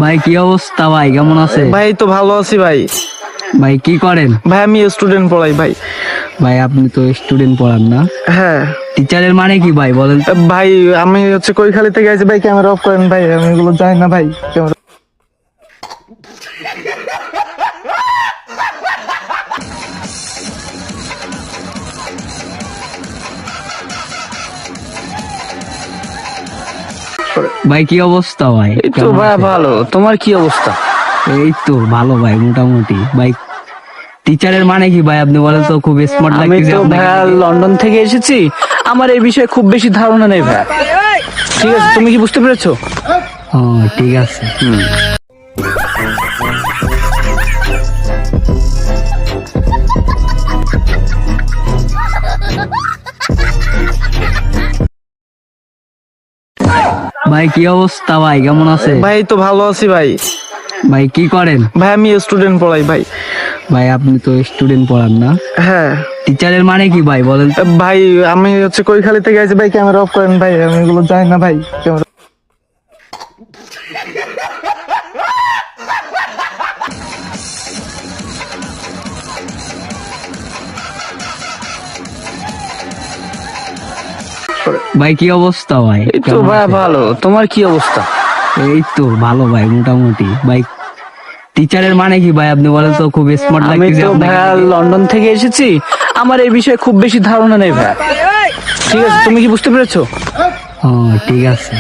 ভাই কি অবস্থা ভাই, কেমন আছে? ভাই তো ভালো আছি ভাই। ভাই কি করেন? ভাই আমি স্টুডেন্ট পড়াই ভাই। ভাই আপনি তো স্টুডেন্ট পড়ান না? হ্যাঁ টিচারের মানে কি ভাই বলেন তো? ভাই, আমি কৈখালী থেকে আইছি ভাই। ক্যামেরা অফ করেন ভাই, আমি এগুলো জানি না ভাই। ক্যামেরা ভাই কি অবস্থা ভাই? এই তো কেমন ভাই আছেন? ভালো, তোমার কি অবস্থা? এই তো ভালো ভাই, মোটামুটি। ভাই টিচারের মানে কি ভাই আপনি বলেন তো? খুব স্মার্ট আমি লাগতেছে তো আপনাকে ভাইয়া দেখে। লন্ডন থেকে এসেছি, আমার এই বিষয়ে খুব বেশি ধারণা নেই ভাইয়া। ঠিক আছে, তুমি কি বুঝতে পেরেছো? ও ঠিক আছে। ভাই কি অবস্থা ভাই, কেমন আছে? ভাই তো ভালো আছি ভাই। ভাই কি করেন? ভাই আমি স্টুডেন্ট পড়াই ভাই। ভাই আপনি তো স্টুডেন্ট পড়ান না? হ্যাঁ টিচারের মানে কি ভাই বলেন তো? ভাই, আমি কৈখালী থেকে আইছি ভাই। ক্যামেরা অফ করেন ভাই, আমি এগুলো জানি না ভাই। ক্যামেরা ভাই কি অবস্থা ভাই? এই তো কেমন ভাইয়া আছেন? ভালো, তোমার কি অবস্থা? এই তো ভালো ভাই, মোটামুটি। ভাই টিচারের মানে কি ভাই আপনি বলেন তো? খুব স্মার্ট আমি লাগতেছে তো আপনাকে ভাইয়া দেখে। লন্ডন থেকে এসেছি, আমার এই বিষয়ে খুব বেশি ধারণা নেই ভাইয়া। ঠিক আছে, তুমি কি বুঝতে পেরেছো? ও ঠিক আছে।